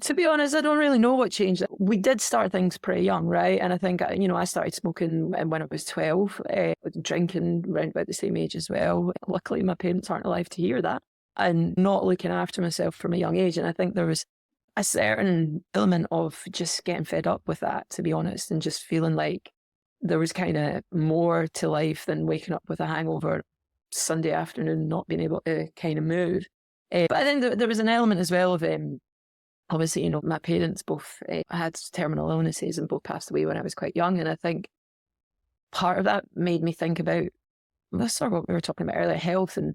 To be honest, I don't really know what changed. We did start things pretty young, right? And I think, I started smoking when I was 12, drinking around about the same age as well. Luckily, my parents aren't alive to hear that, and not looking after myself from a young age. And I think there was a certain element of just getting fed up with that, to be honest, and just feeling like there was kind of more to life than waking up with a hangover Sunday afternoon, not being able to kind of move. But I think there was an element as well of, obviously, my parents both had terminal illnesses and both passed away when I was quite young. And I think part of that made me think about, that's sort of what we were talking about earlier, health, and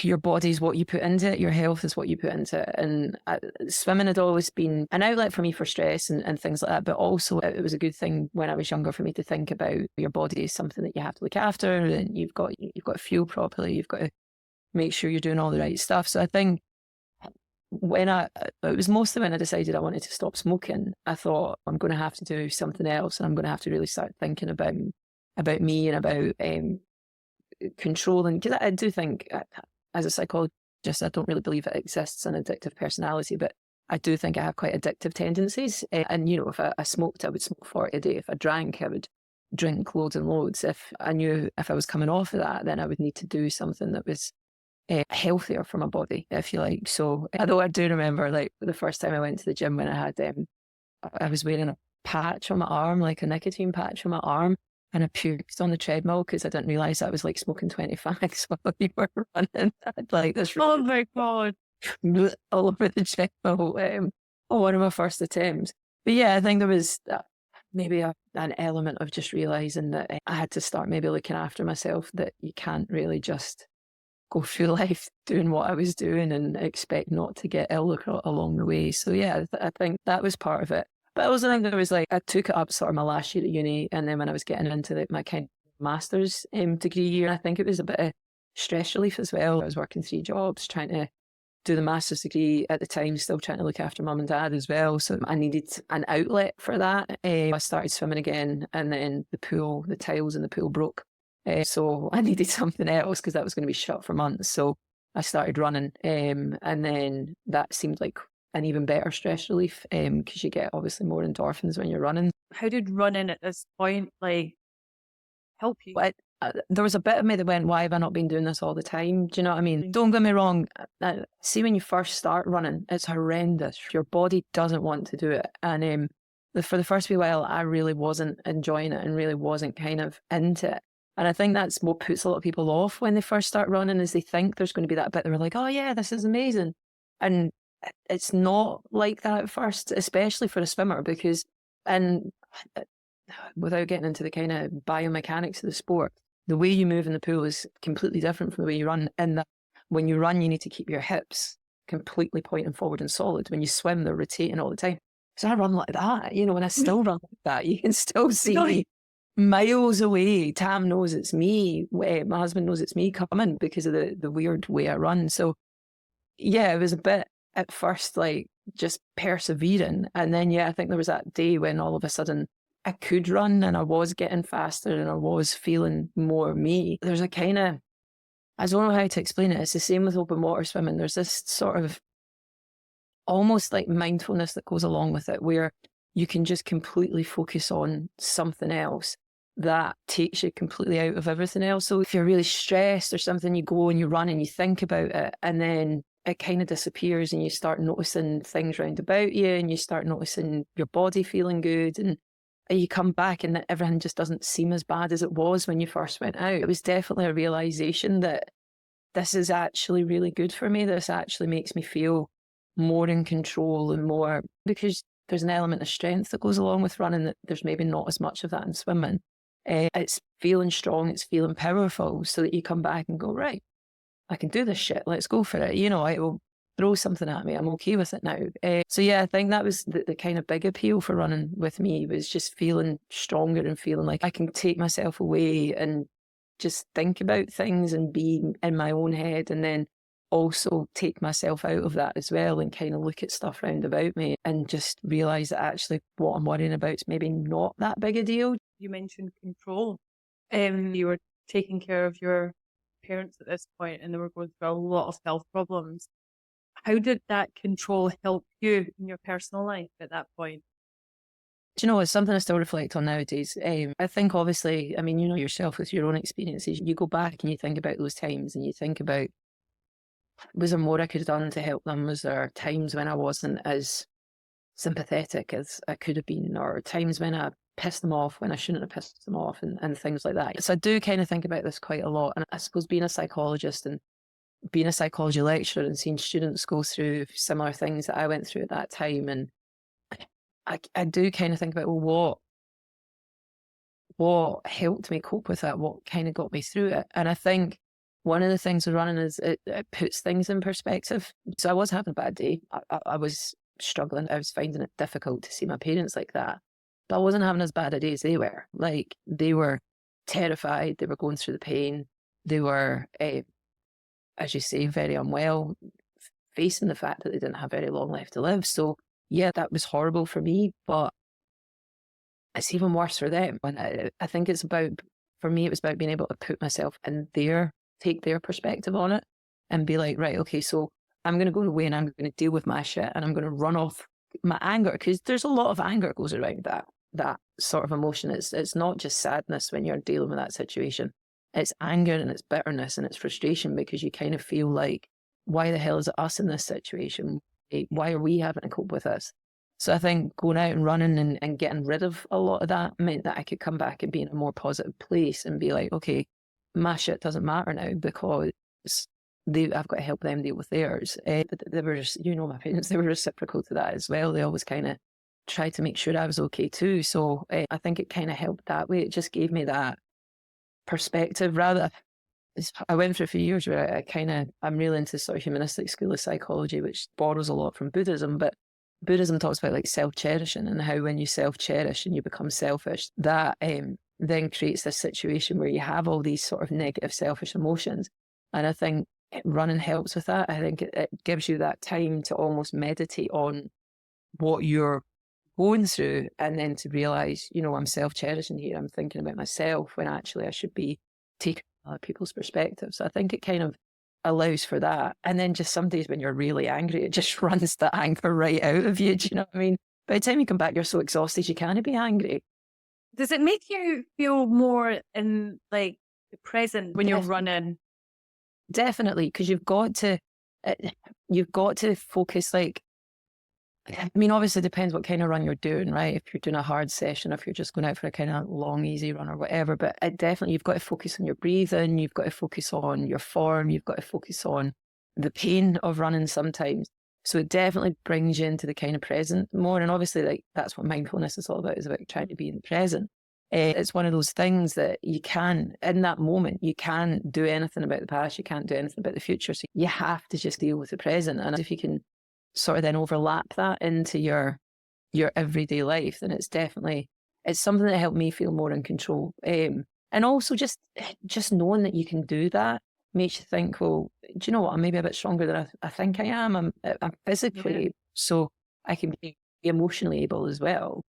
your body's what you put into it, your health is what you put into it. And swimming had always been an outlet for me for stress and things like that, but also it was a good thing when I was younger for me to think about your body is something that you have to look after, and you've got to fuel properly, you've got to make sure you're doing all the right stuff. So I think it was mostly when I decided I wanted to stop smoking, I thought I'm going to have to do something else, and I'm going to have to really start thinking about me and about controlling, because I do think, as a psychologist, I don't really believe it exists an addictive personality, but I do think I have quite addictive tendencies. And if I smoked, I would smoke 40 a day. If I drank, I would drink loads and loads. If I knew if I was coming off of that, then I would need to do something that was healthier for my body, if you like. So although I do remember, like, the first time I went to the gym, when I was wearing a patch on my arm, like a nicotine patch on my arm, and I puked on the treadmill because I didn't realise I was like smoking 20 fags while you were running. I'd like this. Oh my God. All over the treadmill on one of my first attempts. But yeah, I think there was maybe an element of just realising that I had to start maybe looking after myself, that you can't really just go through life doing what I was doing and expect not to get ill along the way. So yeah, I think that was part of it. But I also think there was, like, I took it up sort of my last year at uni, and then when I was getting into my kind of master's degree year, I think it was a bit of stress relief as well. I was working 3 jobs, trying to do the master's degree at the time, still trying to look after mum and dad as well. So I needed an outlet for that. I started swimming again, and then the tiles in the pool broke. So I needed something else because that was going to be shut for months. So I started running, and then that seemed like an even better stress relief, because you get obviously more endorphins when you're running. How did running at this point help you? There was a bit of me that went, why have I not been doing this all the time? Do you know what I mean? Don't get me wrong. See, when you first start running, it's horrendous. Your body doesn't want to do it. And for the first wee while, I really wasn't enjoying it and really wasn't kind of into it. And I think that's what puts a lot of people off when they first start running, is they think there's going to be that bit. They're like, oh yeah, this is amazing. And it's not like that at first, especially for a swimmer, because, and without getting into the kind of biomechanics of the sport, the way you move in the pool is completely different from the way you run. And that when you run, you need to keep your hips completely pointing forward and solid. When you swim, they're rotating all the time. So I run like that, and I still run like that. You can still see me miles away. Tam knows it's me. My husband knows it's me coming because of the weird way I run. So yeah, it was a bit at first, like, just persevering. And then, yeah, I think there was that day when all of a sudden I could run and I was getting faster and I was feeling more me. There's a kind of, I don't know how to explain it. It's the same with open water swimming. There's this sort of almost like mindfulness that goes along with it, where you can just completely focus on something else that takes you completely out of everything else. So if you're really stressed or something, you go and you run and you think about it, and then it kind of disappears, and you start noticing things round about you, and you start noticing your body feeling good, and you come back and everything just doesn't seem as bad as it was when you first went out. It was definitely a realization that this is actually really good for me. This actually makes me feel more in control, and more, because there's an element of strength that goes along with running that there's maybe not as much of that in swimming. It's feeling strong, it's feeling powerful, so that you come back and go, right, I can do this shit, let's go for it. It will throw something at me, I'm okay with it now. So yeah, I think that was the kind of big appeal for running with me, was just feeling stronger and feeling like I can take myself away and just think about things and be in my own head, and then also take myself out of that as well, and kind of look at stuff round about me and just realise that actually what I'm worrying about is maybe not that big a deal. You mentioned control. You were taking care of your parents at this point, and they were going through a lot of health problems. how did that control help you in your personal life at that point? Do you know, it's something I still reflect on nowadays. I think obviously, I mean, you know yourself with your own experiences, you go back and you think about those times and you think about, was there more I could have done to help them? Was there times when I wasn't as sympathetic as I could have been, or times when I pissed them off when I shouldn't have pissed them off, and things like that. So I do kind of think about this quite a lot. And I suppose being a psychologist and being a psychology lecturer and seeing students go through similar things that I went through at that time, and I do kind of think about, well, what helped me cope with that? What kind of got me through it? And I think one of the things with running is it puts things in perspective. So I was having a bad day. I was struggling. I was finding it difficult to see my parents like that. But I wasn't having as bad a day as they were. Like, they were terrified. They were going through the pain. They were, as you say, very unwell, facing the fact that they didn't have very long left to live. So yeah, that was horrible for me, but it's even worse for them. And I think it's about, for me, it was about being able to put myself in take their perspective on it and be like, right, okay, so I'm going to go away and I'm going to deal with my shit and I'm going to run off my anger, because there's a lot of anger that goes around that sort of emotion. It's not just sadness when you're dealing with that situation. It's anger and it's bitterness and it's frustration, because you kind of feel like, why the hell is it us in this situation? Why are we having to cope with this? So I think going out and running and getting rid of a lot of that meant that I could come back and be in a more positive place and be like, okay, my shit doesn't matter now, because I've got to help them deal with theirs. But they were just, you know, my parents, they were reciprocal to that as well. They always kind of tried to make sure I was okay too. So I think it kind of helped that way. It just gave me that perspective. Rather, I went through a few years where I'm really into sort of humanistic school of psychology, which borrows a lot from Buddhism, but Buddhism talks about like self-cherishing, and how when you self-cherish and you become selfish, that then creates this situation where you have all these sort of negative selfish emotions. And I think running helps with that. I think it gives you that time to almost meditate on what you're going through, and then to realise, you know, I'm self-cherishing here. I'm thinking about myself when actually I should be taking other people's perspectives. So I think it kind of allows for that. And then just some days when you're really angry, it just runs the anger right out of you. Do you know what I mean? By the time you come back, you're so exhausted, you can't be angry. Does it make you feel more in like the present when you're running? Definitely, because you've got to focus. Like, I mean, obviously it depends what kind of run you're doing, right? If you're doing a hard session, if you're just going out for a kind of long, easy run or whatever, but definitely you've got to focus on your breathing, you've got to focus on your form, you've got to focus on the pain of running sometimes. So it definitely brings you into the kind of present more. And obviously, like, that's what mindfulness is all about, is about trying to be in the present. It's one of those things that you can, in that moment, you can't do anything about the past, you can't do anything about the future. So you have to just deal with the present. And if you can sort of then overlap that into your everyday life, then it's something that helped me feel more in control. And also just knowing that you can do that makes you think, well, do you know what? I'm maybe a bit stronger than I think I am. I'm physically able, so I can be emotionally able as well.